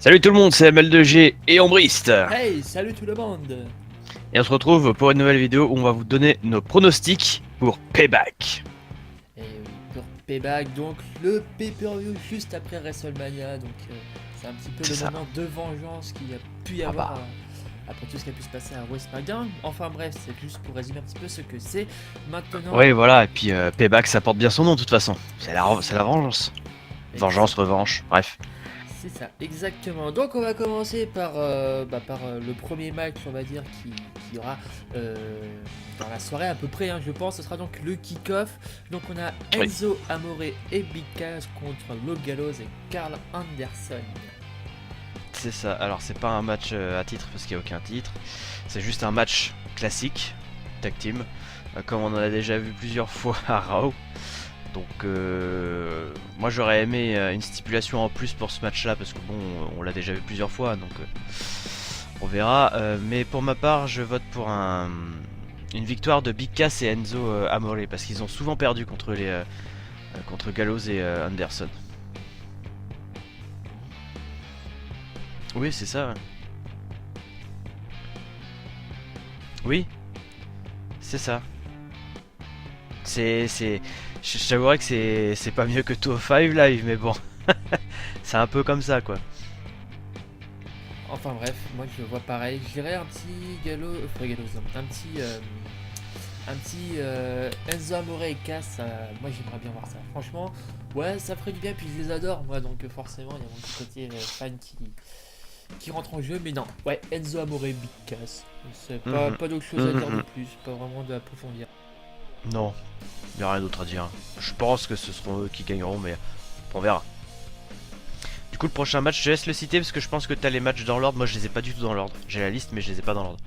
Salut tout le monde, c'est ML2G et Ombrist. Hey, salut tout le monde. Et on se retrouve pour une nouvelle vidéo où on va vous donner nos pronostics pour Payback. Et oui, pour Payback, donc le pay-per-view juste après WrestleMania, donc c'est un petit peu C'est le ça. moment de vengeance qu'il y a pu y Ah avoir bah. après tout ce qui a pu se passer à Raw et SmackDown. Enfin bref, c'est juste pour résumer un petit peu ce que c'est. Maintenant, Oui, voilà, et puis Payback ça porte bien son nom de toute façon. C'est la vengeance. Vengeance, exact- revanche, bref. c'est ça, exactement. Donc on va commencer par, le premier match, on va dire, qui y aura dans la soirée à peu près, hein, je pense. Ce sera donc le kick-off. Donc on a Oui. Enzo Amore et Big Cass contre Lo Gallows et Carl Anderson. C'est ça, alors c'est pas un match à titre parce qu'il n'y a aucun titre. C'est juste un match classique, tag team, comme on en a déjà vu plusieurs fois à Raw. Donc moi j'aurais aimé une stipulation en plus pour ce match là parce que bon on l'a déjà vu plusieurs fois donc on verra. Mais pour ma part je vote pour une victoire de Big Cass et Enzo Amore parce qu'ils ont souvent perdu contre Gallows et Anderson. Oui c'est ça. Ouais. Oui c'est ça. J'avouerais que c'est pas mieux que 205 Live mais bon c'est un peu comme ça quoi. Enfin bref, moi je le vois pareil. Je dirais un petit Gallows, non, un petit Enzo Amore et Cass. Moi j'aimerais bien voir ça. Franchement, ouais, ça ferait du bien. Puis je les adore, moi, donc forcément il y a mon petit côté fan qui rentre en jeu. Mais non, ouais, Enzo Amore et Big Cass. C'est pas d'autre chose à dire de plus, pas vraiment d'approfondir. Non, il n'y a rien d'autre à dire. Je pense que ce seront eux qui gagneront, mais on verra. Du coup, le prochain match, je laisse le citer parce que je pense que tu as les matchs dans l'ordre. Moi, je les ai pas du tout dans l'ordre. J'ai la liste, mais je les ai pas dans l'ordre.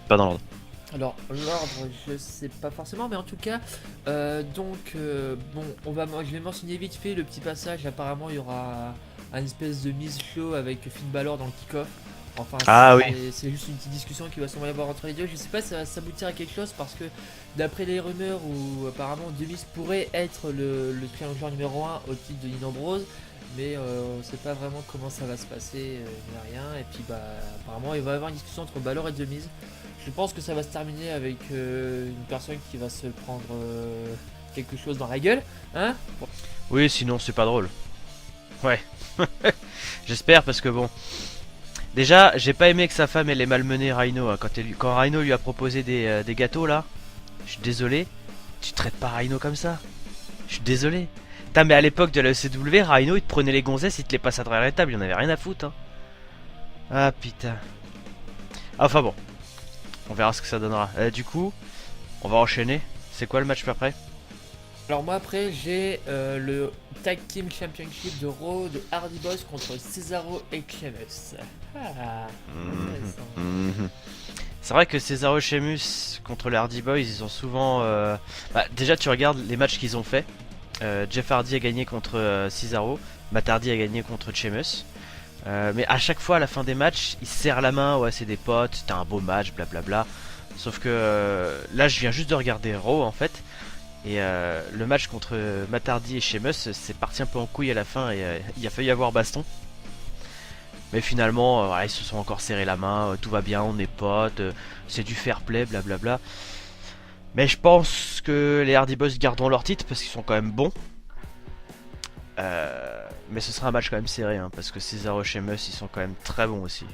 Pas dans l'ordre. Alors, l'ordre, je sais pas forcément, mais en tout cas, bon, je vais mentionner vite fait le petit passage. Apparemment, il y aura un espèce de mise show avec Finn Balor dans le kick-off. Enfin, Ah oui. c'est juste une petite discussion qui va sûrement y avoir entre les deux. Je sais pas si ça va s'aboutir à quelque chose parce que, d'après les rumeurs, où apparemment Demis pourrait être le challenger numéro 1 au titre de Dean Ambrose. Mais on sait pas vraiment comment ça va se passer, ni rien. Et puis, apparemment, il va y avoir une discussion entre Balor et Demis. Je pense que ça va se terminer avec une personne qui va se prendre quelque chose dans la gueule, hein. Oui, sinon, c'est pas drôle. Ouais. J'espère parce que bon. Déjà, j'ai pas aimé que sa femme elle ait malmené Rhino. Hein, quand Rhino lui a proposé des gâteaux là. Je suis désolé. Tu traites pas Rhino comme ça. Je suis désolé. Putain, mais à l'époque de la ECW, Rhino il te prenait les gonzesses, il te les passait à travers la table, il en avait rien à foutre. Hein. Ah putain. Enfin bon, on verra ce que ça donnera. Du coup, on va enchaîner. C'est quoi le match après? Alors moi après j'ai le Tag Team Championship de Raw de Hardy Boys contre Cesaro et Sheamus. Ah, intéressant. Mhm. C'est vrai que Cesaro et Sheamus contre les Hardy Boys, ils ont souvent. Déjà, tu regardes les matchs qu'ils ont fait. Jeff Hardy a gagné contre Cesaro, Matt Hardy a gagné contre Sheamus. Mais à chaque fois à la fin des matchs, ils se serrent la main, ouais c'est des potes, c'était un beau match, blablabla. Sauf que là je viens juste de regarder Raw en fait. Et le match contre Matt Hardy et Sheamus, c'est parti un peu en couille à la fin et il a failli y avoir baston. Mais finalement, voilà, ils se sont encore serré la main, tout va bien, on est potes, c'est du fair play, blablabla. Mais je pense que les Hardy Boys garderont leur titre parce qu'ils sont quand même bons. Mais ce sera un match quand même serré hein, parce que Cesaro et Sheamus ils sont quand même très bons aussi.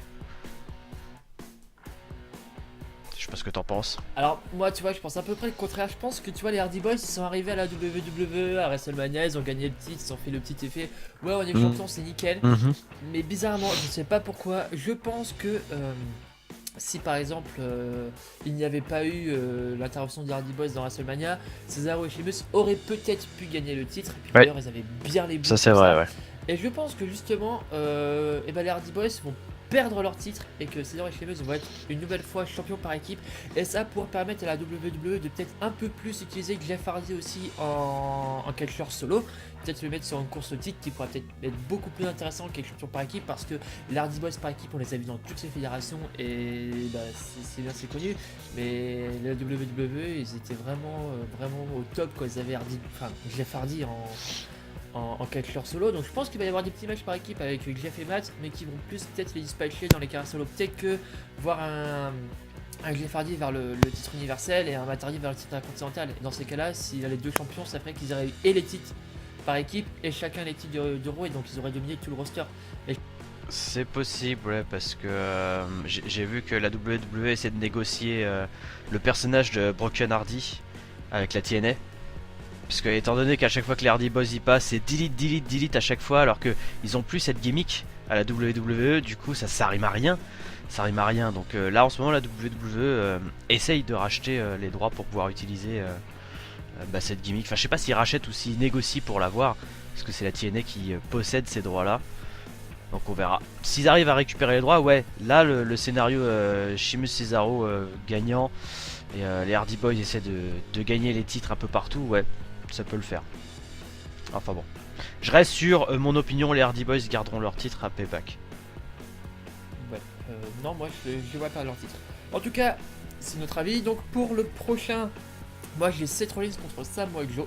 Je sais pas ce que t'en penses. Alors moi tu vois je pense à peu près le contraire. Je pense que tu vois les Hardy Boys ils sont arrivés à la WWE, à WrestleMania, ils ont gagné le titre, ils ont fait le petit effet. Ouais on est champion, c'est nickel. Mhm. Mais bizarrement, je sais pas pourquoi, je pense que si par exemple il n'y avait pas eu l'intervention des Hardy Boys dans WrestleMania, Cesaro et Sheamus auraient peut-être pu gagner le titre. Et puis Ouais, d'ailleurs, ils avaient bien les bouts ça c'est pour vrai, ça. ouais. Et je pense que justement, les Hardy Boys vont perdre leur titre et que Cesaro et Sheamus vont être une nouvelle fois champions par équipe. Et ça pour permettre à la WWE de peut-être un peu plus utiliser Jeff Hardy aussi en catcheur solo. Peut-être le mettre sur une course au titre qui pourrait peut-être être beaucoup plus intéressant qu'être champion par équipe parce que les Hardy Boys par équipe on les a vus dans toutes les fédérations et c'est bien c'est connu. Mais la WWE ils étaient vraiment au top quand ils avaient Jeff Hardy en catcheur solo. Donc je pense qu'il va y avoir des petits matchs par équipe avec Jeff et Matt, mais qui vont plus peut-être les dispatcher dans les carrières solo. Peut-être que voir un Jeff Hardy vers le titre universel et un Matt Hardy vers le titre intercontinental. Et dans ces cas-là, s'il a les deux champions, ça ferait qu'ils auraient et les titres par équipe et chacun les titres de Raw, et donc ils auraient dominé tout le roster. C'est possible, ouais, parce que j'ai vu que la WWE essaie de négocier le personnage de Broken Hardy avec la TNA. Parce que étant donné qu'à chaque fois que les Hardy Boys y passent, c'est delete, delete, delete à chaque fois, alors que ils ont plus cette gimmick à la WWE, du coup ça rime à rien. Ça rime à rien. Donc là en ce moment la WWE essaye de racheter les droits pour pouvoir utiliser cette gimmick. Enfin je sais pas s'ils rachètent ou s'ils négocient pour l'avoir, parce que c'est la TNA qui possède ces droits là. Donc on verra. S'ils arrivent à récupérer les droits, ouais, là le scénario Sheamus Cesaro gagnant et les Hardy Boys essaient de gagner les titres un peu partout, ouais, ça peut le faire. Enfin bon. Je reste sur mon opinion, les Hardy Boys garderont leur titre à Payback. Ouais, non, moi je vois pas leur titre. En tout cas, c'est notre avis. Donc pour le prochain, moi j'ai Seth Rollins contre Samoa Joe.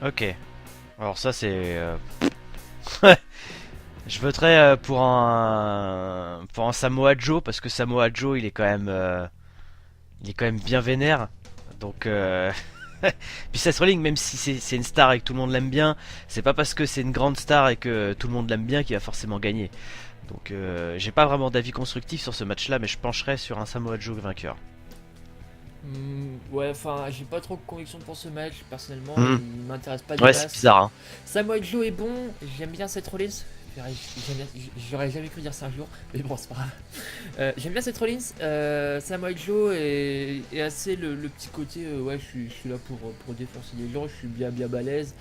Ok. Alors ça c'est... Je voterais pour un Samoa Joe parce que Samoa Joe il est quand même bien vénère. Donc puis Seth Rollins, même si c'est une star et que tout le monde l'aime bien, c'est pas parce que c'est une grande star et que tout le monde l'aime bien qu'il va forcément gagner. Donc j'ai pas vraiment d'avis constructif sur ce match là, mais je pencherais sur un Samoa Joe vainqueur. Ouais, enfin, j'ai pas trop de conviction pour ce match, personnellement, Mm. il m'intéresse pas de Ouais, base. c'est bizarre, hein. Samoa Joe est bon, j'aime bien Seth Rollins. J'aurais jamais cru dire ça un jour, mais bon, c'est pas grave. J'aime bien Seth Rollins. Samoa Joe est assez le petit côté, ouais, je suis là pour défoncer les gens, je suis bien balèze.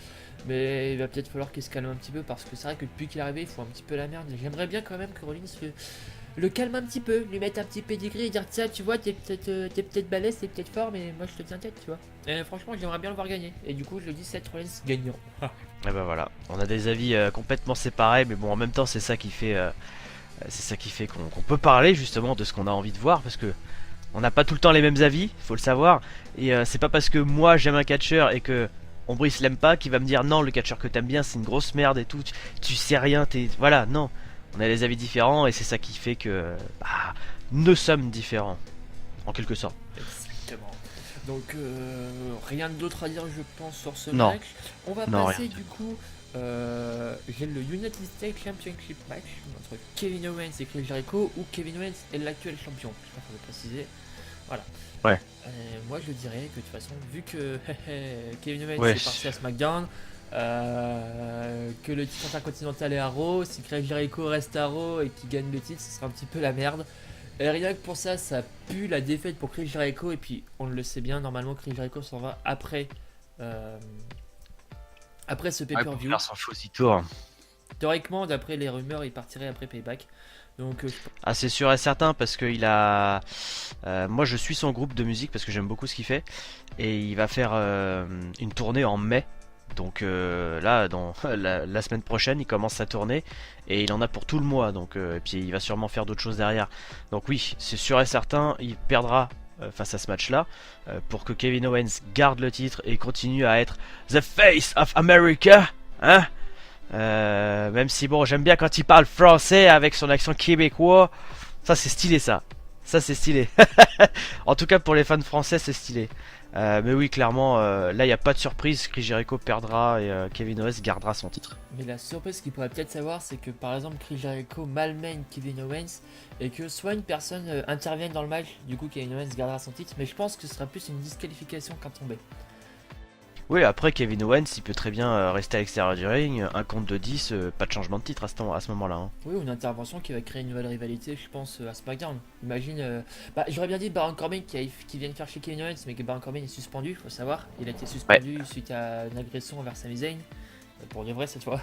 Mais il va peut-être falloir qu'il se calme un petit peu parce que c'est vrai que depuis qu'il est arrivé, il faut un petit peu la merde. J'aimerais bien quand même que Rollins le calme un petit peu, lui mettre un petit pedigree et dire tiens, tu vois, t'es peut-être balèze, t'es peut-être fort, mais moi je te tiens tête, tu vois. Et franchement, j'aimerais bien le voir gagner. Et du coup, je le dis, Seth Rollins gagnant. Et ben voilà, on a des avis complètement séparés, mais bon, en même temps, c'est ça qui fait qu'on peut parler justement de ce qu'on a envie de voir, parce que on n'a pas tout le temps les mêmes avis, faut le savoir. Et c'est pas parce que moi j'aime un catcheur et que Ombrice l'aime pas qu'il va me dire non, le catcheur que t'aimes bien c'est une grosse merde et tout, tu sais rien, voilà, non. On a des avis différents et c'est ça qui fait que nous sommes différents, en quelque sorte. Exactement. Donc, rien d'autre à dire, je pense, sur ce Non. match. On va Non, passer rien. du coup. J'ai le United States Championship match entre Kevin Owens et Chris Jericho, où Kevin Owens est l'actuel champion. Je préfère le préciser. Voilà. Ouais. Moi, je dirais que de toute façon, vu que Kevin Owens Ouais. est parti à SmackDown, que le titre intercontinental est à Raw, si Chris Jericho reste à Raw et qu'il gagne le titre, ce sera un petit peu la merde. Et rien que pour ça, ça pue la défaite pour Chris Jericho. Et puis, on le sait bien, normalement, Chris Jericho s'en va après ce pay-per-view. Faire son choisi tour. Théoriquement, d'après les rumeurs, il partirait après Payback. Donc, Ah, c'est sûr et certain parce qu'il a. Moi, je suis son groupe de musique parce que j'aime beaucoup ce qu'il fait. Et il va faire une tournée en mai. Donc là, dans la semaine prochaine, il commence sa tournée. Et il en a pour tout le mois. Donc, et puis il va sûrement faire d'autres choses derrière. Donc, oui, c'est sûr et certain, il perdra face à ce match-là. Pour que Kevin Owens garde le titre et continue à être The Face of America. Hein? Même si bon, j'aime bien quand il parle français avec son accent québécois. Ça c'est stylé ça. Ça c'est stylé. En tout cas pour les fans français c'est stylé. Mais oui clairement là il n'y a pas de surprise. Chris Jericho perdra et Kevin Owens gardera son titre. mais la surprise qu'il pourrait peut-être savoir, c'est que par exemple Chris Jericho malmène Kevin Owens et que soit une personne intervienne dans le match, du coup Kevin Owens gardera son titre, mais je pense que ce sera plus une disqualification qu'un tombé. Oui après Kevin Owens il peut très bien rester à l'extérieur du ring. Un compte de 10, pas de changement de titre à ce moment là. Hein. Oui, ou une intervention qui va créer une nouvelle rivalité, je pense, à SmackDown. Imagine, j'aurais bien dit Baron Corbin qui vient de faire chez Kevin Owens, mais que Baron Corbin est suspendu, faut savoir. Il a été suspendu suite à une agression envers Sami Zayn, pour de vrai cette fois.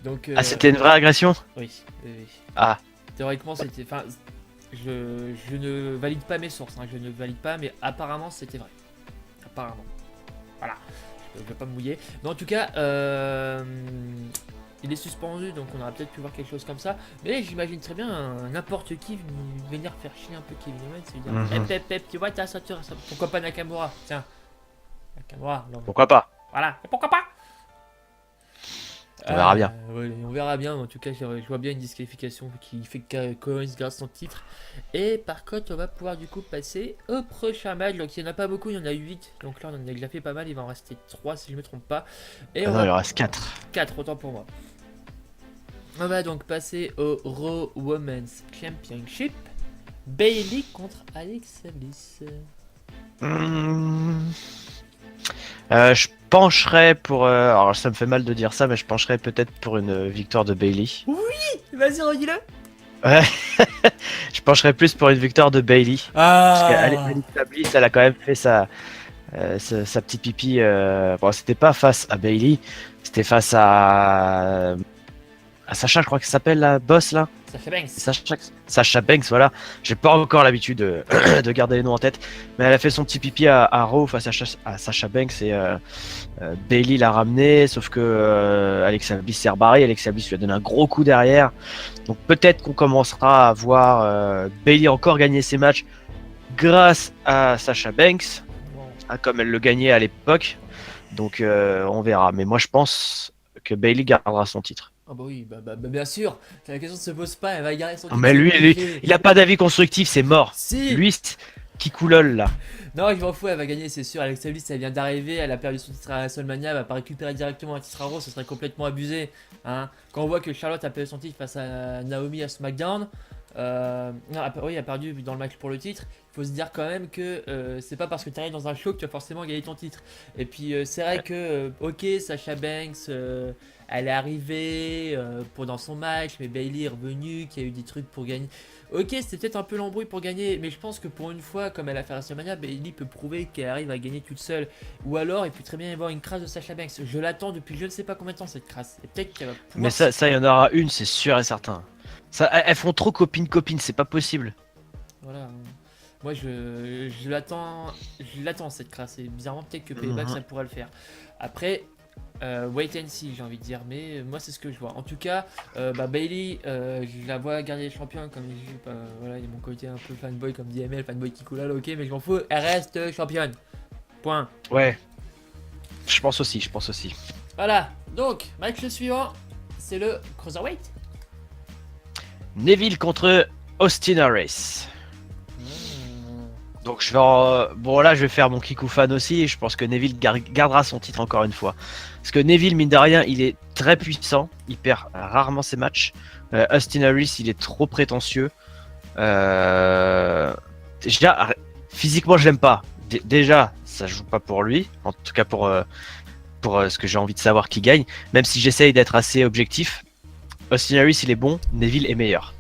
Donc, Ah c'était une vraie agression? Oui, oui. Ah. Théoriquement, c'était. Enfin, je ne valide pas mes sources, hein, je ne valide pas, mais apparemment c'était vrai. Apparemment. Voilà. Je vais pas me mouiller. Mais en tout cas, il est suspendu, donc on aurait peut-être pu voir quelque chose comme ça. Mais j'imagine très bien n'importe qui venir faire chier un peu Kevin Owens et lui dire tu vois, ta ceinture, pourquoi pas Nakamura? Tiens, Nakamura, non. Pourquoi pas? Voilà, et pourquoi pas. On verra bien. Ouais, on verra bien. En tout cas, je vois bien une disqualification qui fait que Collins garde son titre. Et par contre, on va pouvoir du coup passer au prochain match. Donc, il n'y en a pas beaucoup, il y en a 8. Donc là, on en a déjà fait pas mal. Il va en rester 3 si je ne me trompe pas. Et Ah on non, il en va reste 4. 4, autant pour moi. On va donc passer au Raw Women's Championship. Bailey contre Alexa Bliss. Je pencherais pour. Alors, ça me fait mal de dire ça, mais je pencherais peut-être pour une victoire de Bailey. Vas-y, redis-le. Ouais. Je pencherais plus pour une victoire de Bailey. Parce Ah. qu'Alexa Bliss, elle a quand même fait sa petite pipi. Bon, c'était pas face à Bailey, c'était face à Sacha, je crois qu'elle s'appelle la boss là. Sasha Banks. Sacha Banks, voilà. J'ai pas encore l'habitude de garder les noms en tête, mais elle a fait son petit pipi à Raw face à Sacha Banks et Bailey l'a ramené, sauf que Alexa Bliss s'est rebarrée. Alexa Bliss lui a donné un gros coup derrière. Donc peut-être qu'on commencera à voir Bailey encore gagner ses matchs grâce à Sacha Banks, comme elle le gagnait à l'époque. Donc on verra. Mais moi je pense que Bailey gardera son titre. Ah bah oui, bien sûr. La question ne se pose pas, elle va garder son Non, titre. mais c'est lui, obligé. il a pas d'avis constructif, c'est mort. Si. Lui, qui coulole là. Non, je m'en fous, elle va gagner, c'est sûr. Alexa Bliss, elle vient d'arriver, elle a perdu son titre à WrestleMania, elle va pas récupérer directement un titre à Raw, ce serait complètement abusé. Hein. Quand on voit que Charlotte a perdu son titre face à Naomi à SmackDown, oui, elle a perdu dans le match pour le titre. Il faut se dire quand même que c'est pas parce que tu arrives dans un show que tu vas forcément gagner ton titre. Et puis c'est vrai que, ok, Sasha Banks, elle est arrivée pendant son match, mais Bailey est revenue, qu'il y a eu des trucs pour gagner. Ok, c'était peut-être un peu l'embrouille pour gagner, mais je pense que pour une fois, comme elle a fait WrestleMania, Bailey peut prouver qu'elle arrive à gagner toute seule. Ou alors, il peut très bien y avoir une crasse de Sasha Banks. Je l'attends depuis je ne sais pas combien de temps cette crasse. Et peut-être qu'elle va Mais pouvoir. ça, il y en aura une, c'est sûr et certain. Ça, elles font trop copine-copine, c'est pas possible. Voilà. Moi, je l'attends cette crasse. Et bizarrement, peut-être que Payback, ça pourrait le faire. Après, wait and see, j'ai envie de dire. Mais moi, c'est ce que je vois. En tout cas, Bailey, je la vois garder les champions. Comme je dis, voilà, il y a mon côté un peu fanboy, comme dit ML, fanboy qui coule là, ok, mais je m'en fous. Elle reste championne. Point. Ouais. Je pense aussi. Voilà. Donc, match suivant, c'est le Cruiserweight. Neville contre Austin Harris. Donc bon là je vais faire mon kikou fan aussi et je pense que Neville gardera son titre encore une fois. Parce que Neville mine de rien il est très puissant, il perd rarement ses matchs. Austin Harris il est trop prétentieux. Déjà physiquement je l'aime pas. Déjà ça joue pas pour lui, en tout cas pour ce que j'ai envie de savoir qui gagne. Même si j'essaye d'être assez objectif, Austin Harris il est bon, Neville est meilleur.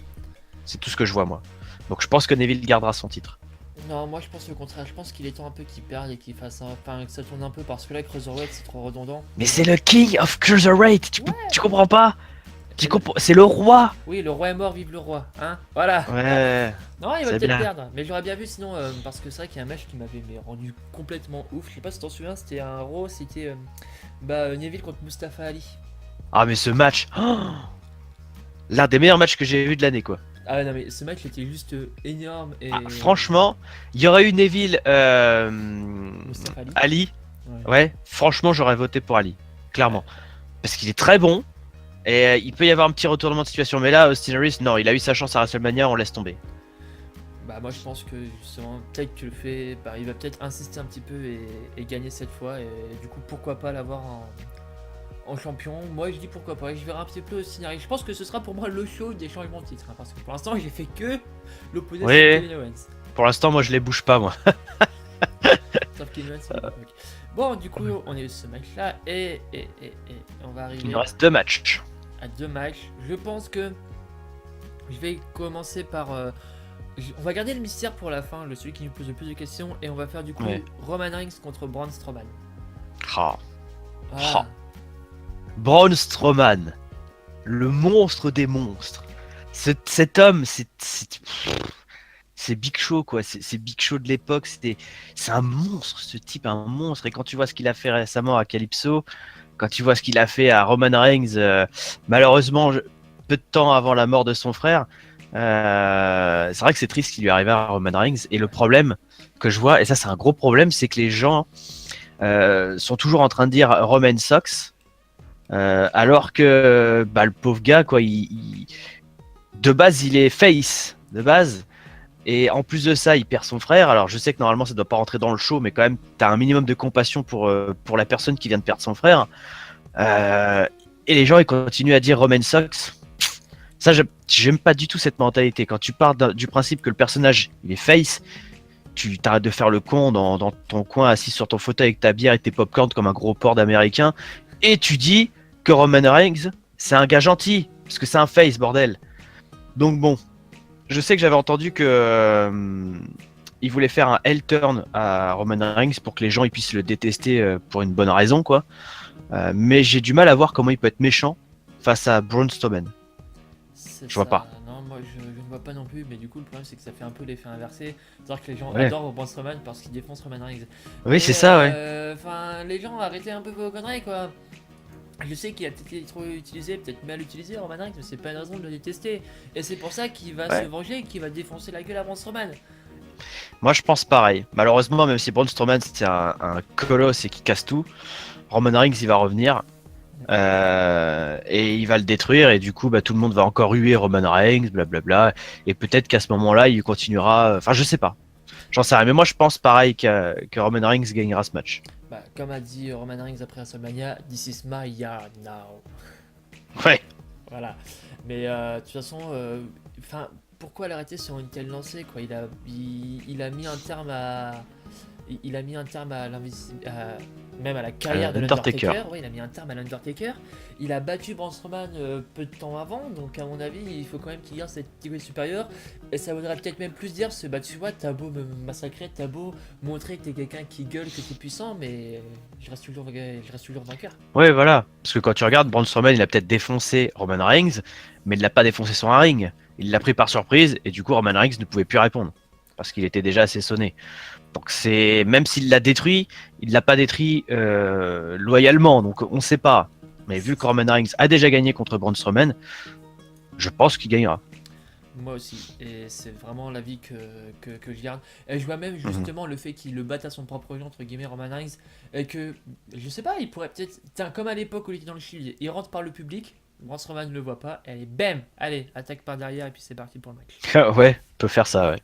C'est tout ce que je vois moi. Donc je pense que Neville gardera son titre. Non, moi je pense le contraire. Je pense qu'il est temps un peu qu'il perde et qu'il fasse enfin, que ça tourne un peu parce que là, Cruiserweight c'est trop redondant. Mais c'est le King of Cruiserweight, tu comprends pas? Et C'est le roi. Oui, le roi est mort, vive le roi, hein. Voilà. Ouais. Non, il va C'est peut-être bien. perdre, mais j'aurais bien vu sinon parce que c'est vrai qu'il y a un match qui m'avait rendu complètement ouf. Je sais pas si t'en souviens, c'était un Raw, c'était Neville contre Mustafa Ali. Ah mais ce match, l'un des meilleurs matchs que j'ai vu de l'année quoi. Ah non mais ce match était juste énorme et Franchement, il y aurait eu Neville, Mustafa Ali. Ali. Ouais. Ouais, franchement j'aurais voté pour Ali, clairement, parce qu'il est très bon et il peut y avoir un petit retournement de situation. Mais là, Austin Harris, non, il a eu sa chance à WrestleMania, on laisse tomber. Bah moi je pense que justement peut-être que le fait, il va peut-être insister un petit peu et gagner cette fois et du coup pourquoi pas l'avoir en champion. Moi je dis pourquoi pas, je verrai un petit peu le scénario. Je pense que ce sera pour moi le show des changements de titre hein, parce que pour l'instant j'ai fait que l'opposé Oui. de Kevin Owens. Pour l'instant, moi je les bouge pas moi. Sauf Kevin Owens c'est le mec. Bon du coup on est ce match là et on va Il arriver nous reste 2 matchs. à 2 matchs. Je pense que je vais commencer par on va garder le mystère pour la fin, celui qui nous pose le plus de questions, et on va faire du coup Ouais. Roman Reigns contre Braun Strowman. Ah. Voilà. Braun Strowman, le monstre des monstres. Cet homme, c'est Big Show quoi. C'est Big Show de l'époque. C'est un monstre, ce type, un monstre. Et quand tu vois ce qu'il a fait récemment à Calypso, quand tu vois ce qu'il a fait à Roman Reigns, malheureusement peu de temps avant la mort de son frère, c'est vrai que c'est triste ce qui lui est arrivé à Roman Reigns. Et le problème que je vois, et ça c'est un gros problème, c'est que les gens sont toujours en train de dire Roman Sox, alors que le pauvre gars, quoi, de base, il est face, de base. Et en plus de ça, il perd son frère. Alors je sais que normalement ça doit pas rentrer dans le show, mais quand même, t'as un minimum de compassion pour la personne qui vient de perdre son frère. Et les gens ils continuent à dire Roman Sox. Ça, j'aime pas du tout cette mentalité. Quand tu pars du principe que le personnage il est face, tu t'arrêtes de faire le con dans ton coin assis sur ton fauteuil avec ta bière et tes popcorn comme un gros porc d'américain, et tu dis que Roman Reigns c'est un gars gentil parce que c'est un face, bordel. Donc bon. Je sais que j'avais entendu que il voulait faire un heel turn à Roman Reigns pour que les gens ils puissent le détester pour une bonne raison, quoi. Mais j'ai du mal à voir comment il peut être méchant face à Braun Strowman. Je vois pas. Non, moi je ne vois pas non plus, mais du coup le problème c'est que ça fait un peu l'effet inversé. C'est-à-dire que les gens Ouais. adorent Braun Strowman parce qu'il défonce Roman Reigns. Oui, c'est ça, ouais. Enfin, les gens arrêtez un peu vos conneries quoi. Je sais qu'il a peut-être été trop utilisé, peut-être mal utilisé Roman Reigns, mais c'est pas une raison de le détester. Et c'est pour ça qu'il va Ouais. se venger et qu'il va défoncer la gueule à Braun Strowman. Moi, je pense pareil. Malheureusement, même si Braun Strowman c'est un colosse et qui casse tout, Roman Reigns il va revenir. Et il va le détruire et du coup tout le monde va encore huer Roman Reigns, blablabla, et peut-être qu'à ce moment-là il continuera, enfin je sais pas, j'en sais rien, mais moi je pense pareil que Roman Reigns gagnera ce match. Bah, comme a dit Roman Reigns après WrestleMania, this is my yard now. Ouais. Voilà. Mais de toute façon, enfin, pourquoi l'arrêter sur une telle lancée quoi, il a mis un terme à. Il a mis un terme à même à la carrière de Undertaker. l'Undertaker. Ouais, il a mis un terme à l'Undertaker. Il a battu Braun Strowman peu de temps avant, donc à mon avis, il faut quand même qu'il garde cette catégorie supérieure. Et ça voudrait peut-être même plus dire, tu vois, t'as beau me massacrer, t'as beau montrer que t'es quelqu'un qui gueule, que t'es puissant, mais je reste toujours vainqueur. Ouais, voilà, parce que quand tu regardes, Braun Strowman il a peut-être défoncé Roman Reigns, mais il l'a pas défoncé sur un ring, il l'a pris par surprise et du coup Roman Reigns ne pouvait plus répondre parce qu'il était déjà assez sonné. Donc c'est, même s'il l'a détruit, il l'a pas détruit loyalement, donc on sait pas. Mais vu que Roman Reigns a déjà gagné contre Braun Strowman, je pense qu'il gagnera. Moi aussi, et c'est vraiment l'avis que je garde. Et je vois même justement le fait qu'il le batte à son propre jeu, entre guillemets, Roman Reigns, et que, je sais pas, il pourrait peut-être, tiens, comme à l'époque où il était dans le Shield, il rentre par le public, Braun Strowman ne le voit pas, et allez, bam, allez, attaque par derrière, et puis c'est parti pour le match. Ouais, peut faire ça, ouais.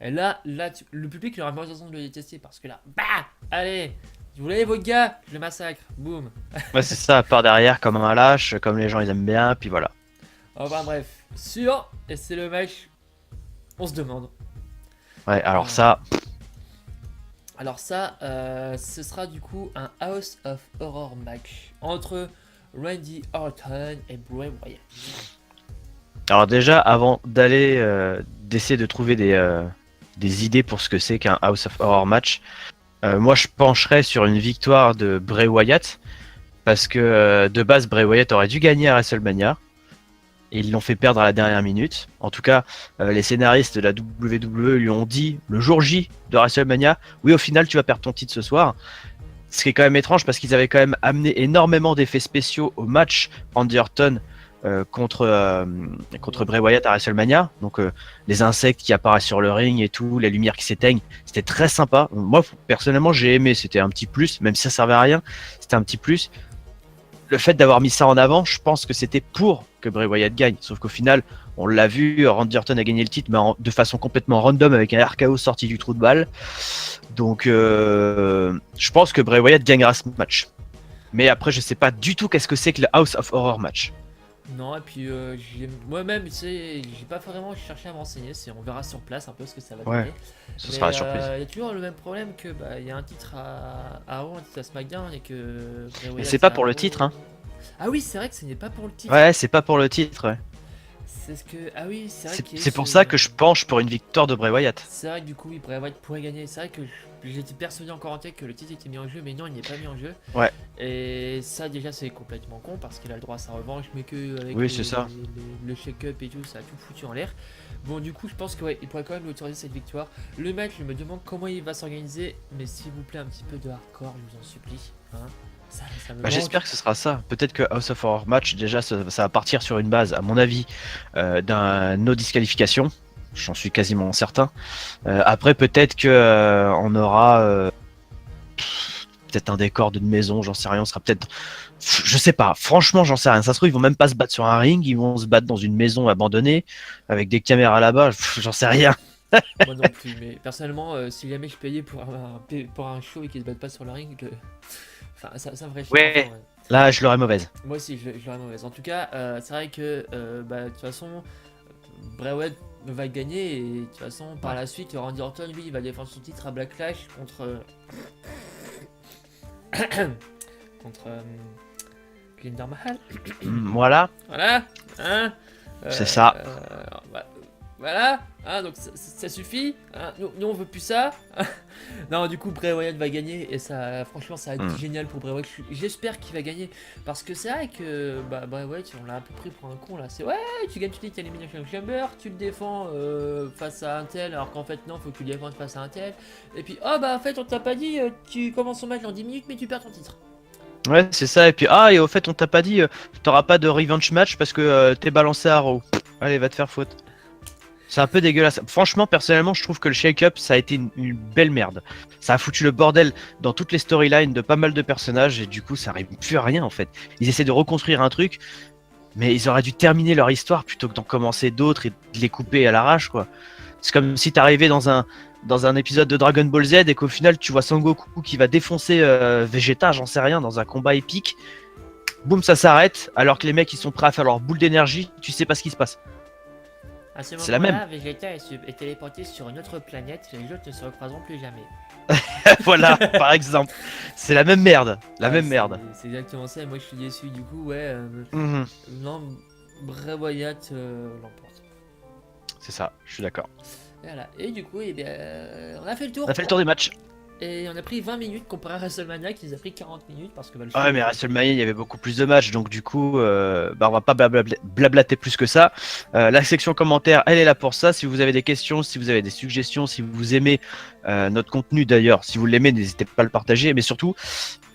Et là, le public il aura moins raison de le détester, parce que là, bah, allez, vous voulez votre gars, je le massacre, boum. Ouais, c'est ça, part derrière comme un lâche, comme les gens ils aiment bien, puis voilà. Enfin bref, et c'est le match, on se demande. Ouais, alors ça, Alors ça, ce sera du coup un House of Horror match entre Randy Orton et Bray Wyatt. alors déjà, avant d'essayer de trouver des idées pour ce que c'est qu'un House of Horror match, moi je pencherais sur une victoire de Bray Wyatt, parce que de base Bray Wyatt aurait dû gagner à WrestleMania, et ils l'ont fait perdre à la dernière minute. En tout cas, les scénaristes de la WWE lui ont dit le jour J de WrestleMania, oui au final tu vas perdre ton titre ce soir. Ce qui est quand même étrange parce qu'ils avaient quand même amené énormément d'effets spéciaux au match Randy Orton contre Bray Wyatt à WrestleMania. Donc les insectes qui apparaissent sur le ring et tout, les lumières qui s'éteignent, c'était très sympa. Moi personnellement j'ai aimé, c'était un petit plus, même si ça servait à rien, c'était un petit plus. Le fait d'avoir mis ça en avant, je pense que c'était pour que Bray Wyatt gagne. Sauf qu'au final, on l'a vu, Randy Orton a gagné le titre, mais de façon complètement random avec un RKO sorti du trou de balle. Donc je pense que Bray Wyatt gagnera ce match. Mais après, je sais pas du tout qu'est-ce que c'est que le House of Horror match. Non, et puis moi-même, tu sais, j'ai pas vraiment cherché à me renseigner, on verra sur place un peu ce que ça va Ouais, donner. ce Mais sera la surprise. il y a toujours le même problème que il y a un titre à Raw, un titre à SmackDown et que Bray Mais Wyatt, c'est pas à pour le Raw. titre, hein. Ah oui, c'est vrai que ce n'est pas pour le titre. Ouais, c'est pas pour le titre, ouais. C'est ce que ah oui, c'est vrai que C'est pour ça que je penche pour une victoire de Bray Wyatt. C'est vrai que du coup, oui, Bray Wyatt pourrait gagner. C'est vrai que j'étais persuadé encore en tête que le titre était mis en jeu, mais non, il n'est pas mis en jeu. Ouais. Et ça, déjà, c'est complètement con parce qu'il a le droit à sa revanche, mais que avec Oui, c'est ça. le shake-up et tout, ça a tout foutu en l'air. Bon, du coup, je pense que ouais, il pourrait quand même lui autoriser cette victoire. Le match, je me demande comment il va s'organiser, mais s'il vous plaît, un petit peu de hardcore, je vous en supplie. Hein. Ça me manque. J'espère que ce sera ça. Peut-être que House of Horror match, déjà, ça va partir sur une base, à mon avis, d'un no disqualification. J'en suis quasiment certain. Après, peut-être que on aura peut-être un décor d'une maison, j'en sais rien, on sera peut-être, je sais pas, franchement j'en sais rien, ça se trouve ils vont même pas se battre sur un ring, ils vont se battre dans une maison abandonnée avec des caméras là-bas, j'en sais rien. Moi non plus, mais personnellement, si jamais je payais pour un show et qu'ils se battent pas sur le ring, enfin, ça me ferait chier. Ouais, Enfin, ouais. là je l'aurais mauvaise. Moi aussi, je l'aurais mauvaise. En tout cas, c'est vrai que, bah, de toute façon, Bray Wyatt va gagner et de toute façon, par Ouais. la suite, Randy Orton, lui, il va défendre son titre à Backlash contre. contre. Jinder Mahal. Voilà, Voilà, hein. c'est ça. Bah, voilà, hein, donc ça suffit. Hein, nous on veut plus ça. Non, du coup Bray Wyatt va gagner et ça, franchement, ça va être Mm. génial pour Bray Wyatt. J'espère qu'il va gagner parce que c'est vrai que bah, Bray Wyatt, on l'a un peu pris pour un con là. C'est ouais, tu gagnes, tu dis t'as Elimination Chamber, tu le défends face à un tel, alors qu'en fait non, faut que tu le défendes face à un tel. Et puis oh bah en fait on t'a pas dit, tu commences ton match en 10 minutes mais tu perds ton titre. Ouais, c'est ça. Et puis, et au fait, on t'a pas dit, t'auras pas de revenge match parce que t'es balancé à Raw. Allez, va te faire faute. C'est un peu dégueulasse. Franchement, personnellement, je trouve que le shake-up, ça a été une belle merde. Ça a foutu le bordel dans toutes les storylines de pas mal de personnages et du coup, ça arrive plus à rien en fait. Ils essaient de reconstruire un truc, mais ils auraient dû terminer leur histoire plutôt que d'en commencer d'autres et de les couper à l'arrache, quoi. C'est comme si t'arrivais dans un épisode de Dragon Ball Z et qu'au final, tu vois Sangoku qui va défoncer Vegeta, j'en sais rien, dans un combat épique. Boum, ça s'arrête, alors que les mecs ils sont prêts à faire leur boule d'énergie, tu sais pas ce qui se passe. À ce C'est la moment-là, Vegeta est téléporté sur une autre planète, les autres ne se recroiseront plus jamais. Voilà, par exemple. C'est la même merde. La Ouais, même merde. C'est exactement ça, et moi je suis déçu du coup, ouais. Mhm. Non, Bray Wyatt l'emporte. C'est ça, je suis d'accord. Voilà, et du coup, eh bien, on a fait le tour. On a fait le tour des matchs. Et on a pris 20 minutes comparé à WrestleMania qui nous a pris 40 minutes parce que bah, le Ah show- ouais, mais WrestleMania, il y avait beaucoup plus de matchs, donc du coup, on va pas blablater plus que ça. La section commentaires, elle est là pour ça. Si vous avez des questions, si vous avez des suggestions, si vous aimez notre contenu d'ailleurs, si vous l'aimez, n'hésitez pas à le partager. Mais surtout,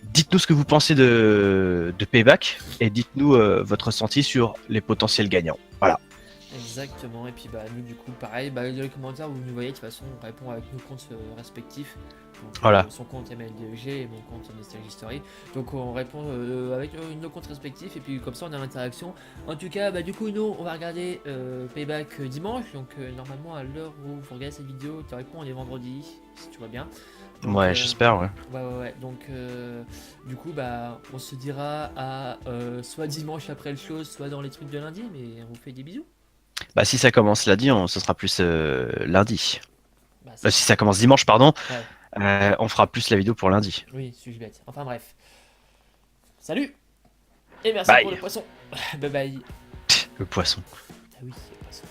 dites-nous ce que vous pensez de Payback et dites-nous votre ressenti sur les potentiels gagnants. Voilà. Exactement, et puis bah nous du coup pareil, bah, dans les commentaires vous nous voyez, de toute façon on répond avec nos comptes respectifs. Donc, Voilà. son compte MLDEG et mon compte Nostalgie Story. Donc on répond avec nos comptes respectifs et puis comme ça on a l'interaction. En tout cas, bah du coup nous on va regarder Payback dimanche, donc normalement à l'heure où vous regardez cette vidéo, théoriquement on est vendredi, si tu vois bien. Donc, Ouais, j'espère, ouais. Ouais. Donc, du coup, bah, on se dira à soit dimanche après le show, soit dans les trucs de lundi, mais on vous fait des bisous. Bah, si ça commence lundi, ce sera plus lundi. Bah, Si ça commence dimanche, pardon, Ouais, on fera plus la vidéo pour lundi. oui, suis-je bête. Enfin bref. Salut et merci Bye. pour le poisson. Bye bye. Le poisson. Ah oui, c'est le poisson.